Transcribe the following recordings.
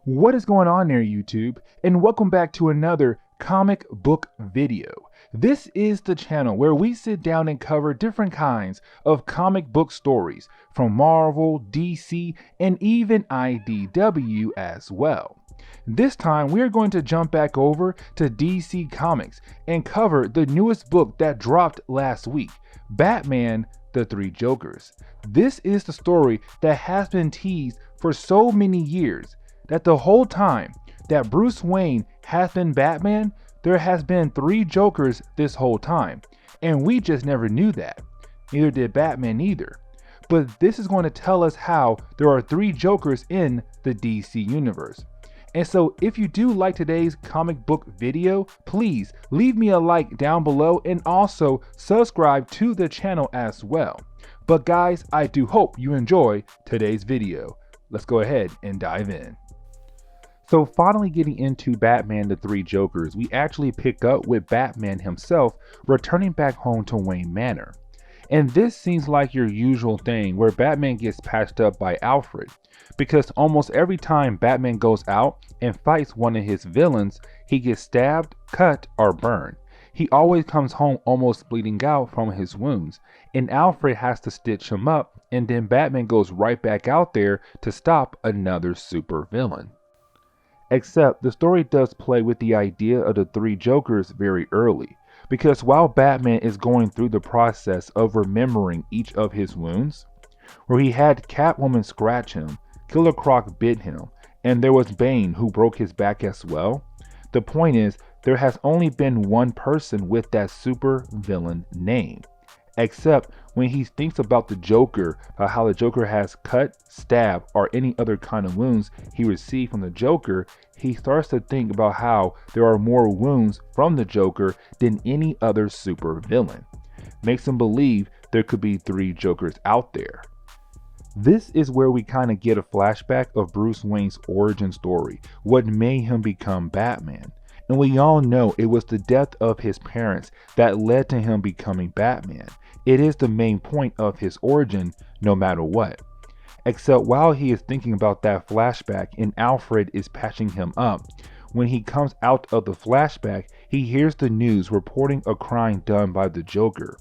What is going on there, YouTube? And welcome back to another comic book video. This is the channel where we sit down and cover different kinds of comic book stories from Marvel, DC, and even IDW as well. This time we are going to jump back over to DC Comics and cover the newest book that dropped last week, Batman: The Three Jokers. This is the story that has been teased for so many years that the whole time that Bruce Wayne has been Batman, there has been three Jokers this whole time, and we just never knew that. Neither did Batman either. But this is going to tell us how there are three Jokers in the DC universe. And so if you do like today's comic book video, please leave me a like down below and also subscribe to the channel as well. But guys, I do hope you enjoy today's video. Let's go ahead and dive in. So finally getting into Batman: The Three Jokers, we actually pick up with Batman himself returning back home to Wayne Manor. And this seems like your usual thing where Batman gets patched up by Alfred, because almost every time Batman goes out and fights one of his villains, he gets stabbed, cut, or burned. He always comes home almost bleeding out from his wounds, and Alfred has to stitch him up, and then Batman goes right back out there to stop another super villain. Except the story does play with the idea of the three Jokers very early, because while Batman is going through the process of remembering each of his wounds, where he had Catwoman scratch him, Killer Croc bit him, and there was Bane who broke his back as well, the point is there has only been one person with that super villain name. Except when he thinks about the Joker, about how the Joker has cut, stab, or any other kind of wounds he received from the Joker, he starts to think about how there are more wounds from the Joker than any other super villain. Makes him believe there could be three Jokers out there. This is where we kind of get a flashback of Bruce Wayne's origin story, what made him become Batman. And we all know it was the death of his parents that led to him becoming Batman. It is the main point of his origin, no matter what. Except while he is thinking about that flashback and Alfred is patching him up, when he comes out of the flashback, he hears the news reporting a crime done by the Joker,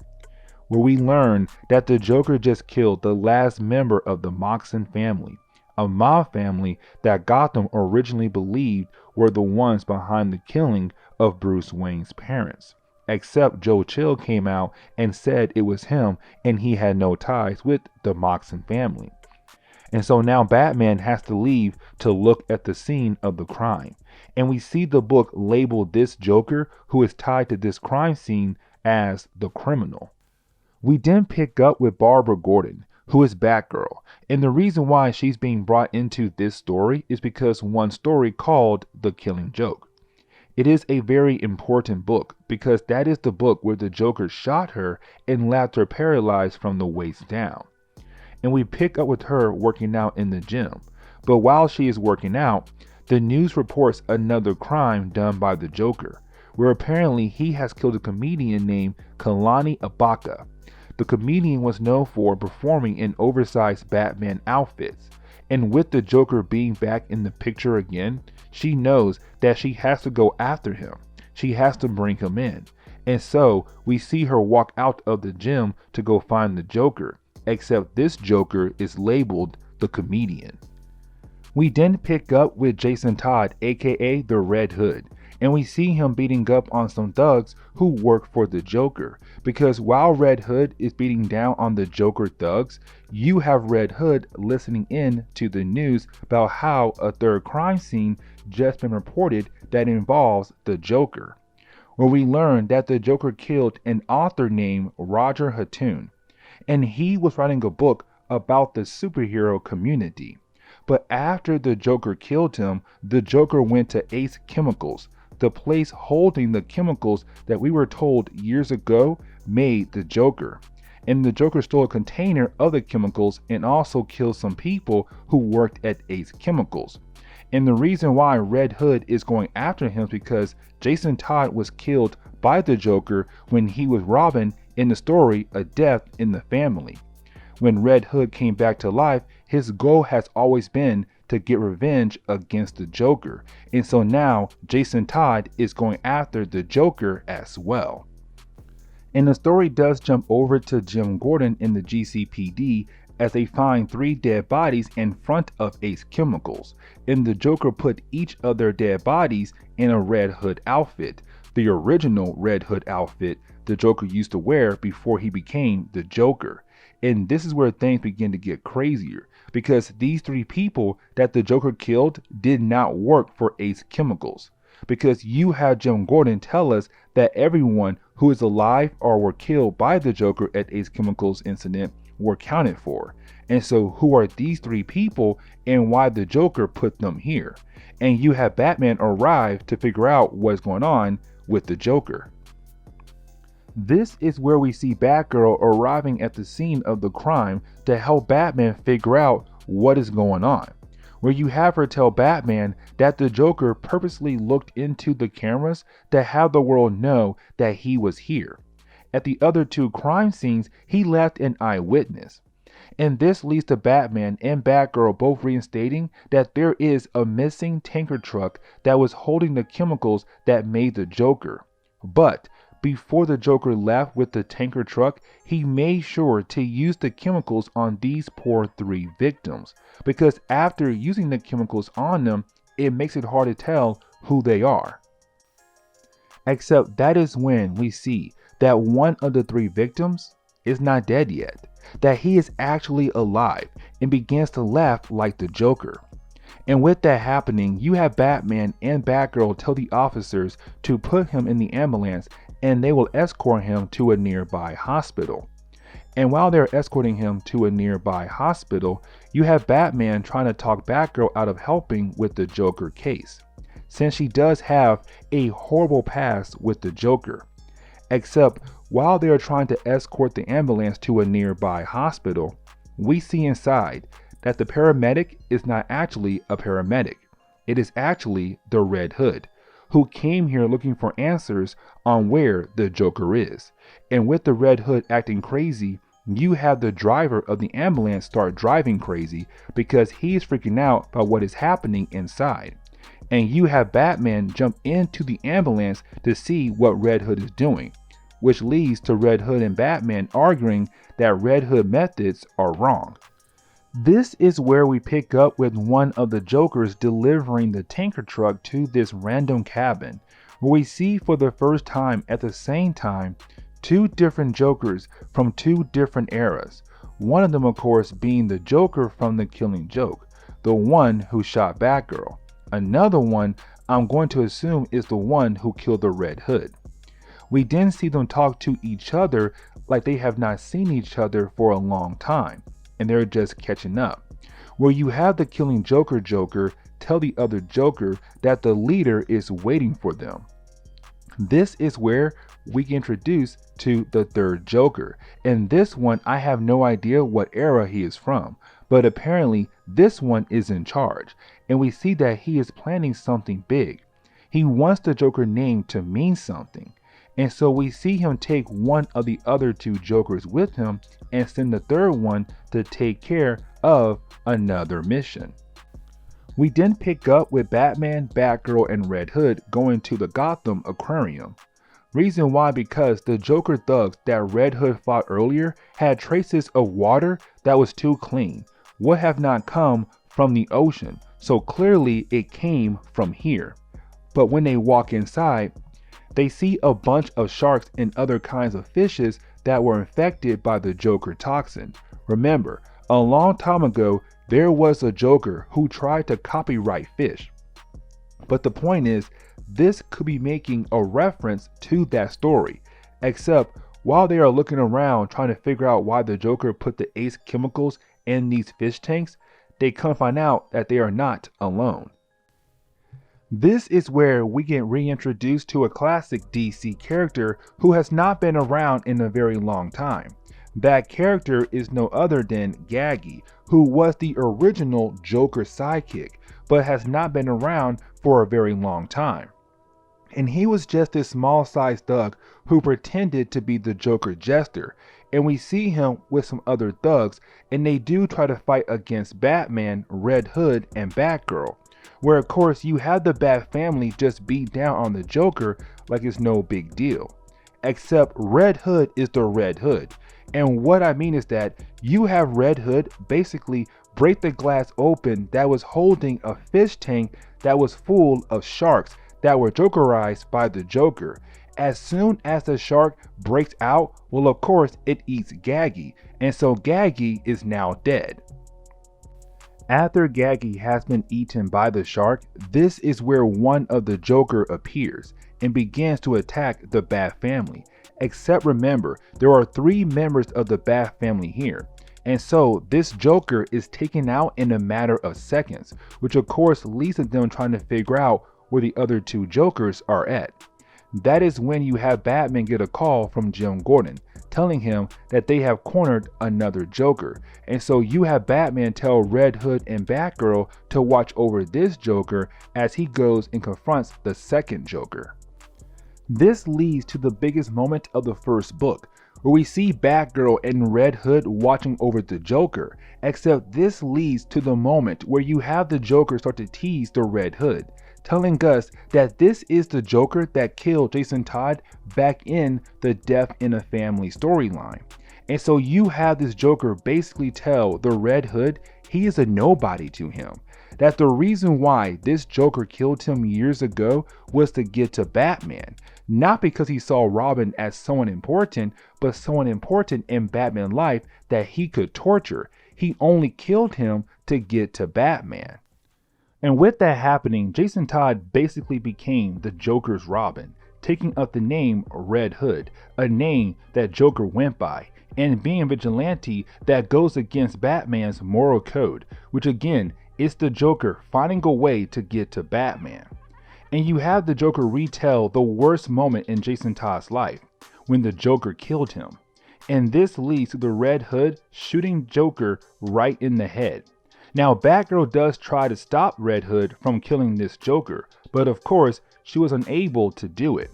where we learn that the Joker just killed the last member of the Moxon family, a mob family that Gotham originally believed were the ones behind the killing of Bruce Wayne's parents. Except Joe Chill came out and said it was him and he had no ties with the Moxon family. And so now Batman has to leave to look at the scene of the crime. And we see the book label this Joker who is tied to this crime scene as the criminal. We then pick up with Barbara Gordon, who is Batgirl. And the reason why she's being brought into this story is because one story called The Killing Joke. It is a very important book because that is the book where the Joker shot her and left her paralyzed from the waist down. And we pick up with her working out in the gym. But while she is working out, the news reports another crime done by the Joker, where apparently he has killed a comedian named Kalani Ibaka. The comedian was known for performing in oversized Batman outfits. And with the Joker being back in the picture again, she knows that she has to go after him. She has to bring him in. And so we see her walk out of the gym to go find the Joker, except this Joker is labeled the comedian. We then pick up with Jason Todd, aka the Red Hood, and we see him beating up on some thugs who work for the Joker, because while Red Hood is beating down on the Joker thugs, you have Red Hood listening in to the news about how a third crime scene just been reported that involves the Joker, where we learn that the Joker killed an author named Roger Hatoun, and he was writing a book about the superhero community. But after the Joker killed him, the Joker went to Ace Chemicals, the place holding the chemicals that we were told years ago made the Joker. And the Joker stole a container of the chemicals and also killed some people who worked at Ace Chemicals. And the reason why Red Hood is going after him is because Jason Todd was killed by the Joker when he was Robin in the story A Death in the Family. When Red Hood came back to life, his goal has always been to get revenge against the Joker. And so now Jason Todd is going after the Joker as well. And the story does jump over to Jim Gordon in the GCPD as they find 3 dead bodies in front of Ace Chemicals. And the Joker put each of their dead bodies in a Red Hood outfit, the original Red Hood outfit the Joker used to wear before he became the Joker. And this is where things begin to get crazier, because these 3 people that the Joker killed did not work for Ace Chemicals. Because you have Jim Gordon tell us that everyone who is alive or were killed by the Joker at Ace Chemicals incident were counted for. And so who are these 3 people and why the Joker put them here? And you have Batman arrive to figure out what's going on with the Joker. This is where we see Batgirl arriving at the scene of the crime to help Batman figure out what is going on, where you have her tell Batman that the Joker purposely looked into the cameras to have the world know that he was here. At the other 2 crime scenes, he left an eyewitness. And this leads to Batman and Batgirl both reinstating that there is a missing tanker truck that was holding the chemicals that made the Joker. But before the Joker left with the tanker truck, he made sure to use the chemicals on these poor 3 victims, because after using the chemicals on them, it makes it hard to tell who they are. Except that is when we see that one of the 3 victims is not dead yet, that he is actually alive and begins to laugh like the Joker. And with that happening, you have Batman and Batgirl tell the officers to put him in the ambulance and they will escort him to a nearby hospital. And while they're escorting him to a nearby hospital, you have Batman trying to talk Batgirl out of helping with the Joker case, since she does have a horrible past with the Joker. Except while they are trying to escort the ambulance to a nearby hospital, we see inside that the paramedic is not actually a paramedic. It is actually the Red Hood, who came here looking for answers on where the Joker is. And with the Red Hood acting crazy, you have the driver of the ambulance start driving crazy because he is freaking out about what is happening inside. And you have Batman jump into the ambulance to see what Red Hood is doing, which leads to Red Hood and Batman arguing that Red Hood methods are wrong. This is where we pick up with one of the Jokers delivering the tanker truck to this random cabin, where we see for the first time at the same time 2 different Jokers from 2 different eras. One of them, of course, being the Joker from The Killing Joke, the one who shot Batgirl. Another one I'm going to assume is the one who killed the Red Hood. We then see them talk to each other like they have not seen each other for a long time, and they're just catching up. Where you have the Killing Joker Joker tell the other Joker that the leader is waiting for them. This is where we get introduced to the 3rd Joker, and this one I have no idea what era he is from, but apparently this one is in charge, and we see that he is planning something big. He wants the Joker name to mean something, and so we see him take one of the other 2 Jokers with him and send the 3rd one to take care of another mission. We then pick up with Batman, Batgirl, and Red Hood going to the Gotham Aquarium. Reason why, because the Joker thugs that Red Hood fought earlier had traces of water that was too clean, would have not come from the ocean, so clearly it came from here. But when they walk inside, they see a bunch of sharks and other kinds of fishes that were infected by the Joker toxin. Remember, a long time ago, there was a Joker who tried to copyright fish. But the point is, this could be making a reference to that story, except while they are looking around trying to figure out why the Joker put the Ace chemicals in these fish tanks, they come find out that they are not alone. This is where we get reintroduced to a classic DC character who has not been around in a very long time. That character is no other than Gaggy, who was the original Joker sidekick, but has not been around for a very long time. And he was just this small-sized thug who pretended to be the Joker jester. And we see him with some other thugs, and they do try to fight against Batman, Red Hood, and Batgirl. Where of course you have the Bat family just beat down on the Joker like it's no big deal. Except Red Hood is the Red Hood. And what I mean is that you have Red Hood basically break the glass open that was holding a fish tank that was full of sharks that were Jokerized by the Joker. As soon as the shark breaks out, well of course it eats Gaggy, and so Gaggy is now dead. After Gaggy has been eaten by the shark, this is where one of the Joker appears and begins to attack the Bat family. Except remember, there are 3 members of the Bat family here. And so this Joker is taken out in a matter of seconds, which of course leads to them trying to figure out where the other 2 Jokers are at. That is when you have Batman get a call from Jim Gordon telling him that they have cornered another Joker. And so you have Batman tell Red Hood and Batgirl to watch over this Joker as he goes and confronts the second Joker. This leads to the biggest moment of the first book, where we see Batgirl and Red Hood watching over the Joker, except this leads to the moment where you have the Joker start to tease the Red Hood, telling us that this is the Joker that killed Jason Todd back in the Death in a Family storyline. And so you have this Joker basically tell the Red Hood he is a nobody to him. That the reason why this Joker killed him years ago was to get to Batman. Not because he saw Robin as someone important, but someone important in Batman's life that he could torture. He only killed him to get to Batman. And with that happening, Jason Todd basically became the Joker's Robin, taking up the name Red Hood, a name that Joker went by, and being a vigilante that goes against Batman's moral code, which again is the Joker finding a way to get to Batman. And you have the Joker retell the worst moment in Jason Todd's life, when the Joker killed him. And this leads to the Red Hood shooting Joker right in the head. Now Batgirl does try to stop Red Hood from killing this Joker, but of course she was unable to do it.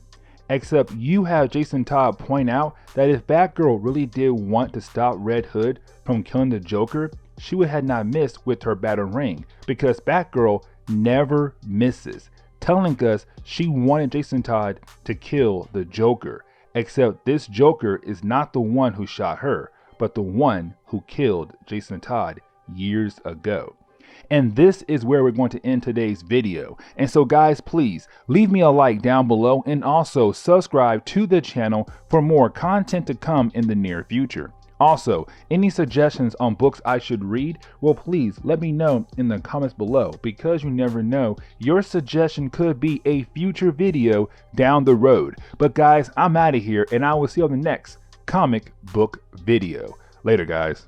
Except you have Jason Todd point out that if Batgirl really did want to stop Red Hood from killing the Joker, she would have not missed with her battle ring, because Batgirl never misses, telling us she wanted Jason Todd to kill the Joker. Except this Joker is not the one who shot her, but the one who killed Jason Todd years ago. And this is where we're going to end today's video. And so guys, please leave me a like down below and also subscribe to the channel for more content to come in the near future. Also, any suggestions on books I should read, well please let me know in the comments below, because you never know, your suggestion could be a future video down the road. But guys, I'm out of here and I will see you on the next comic book video. Later guys.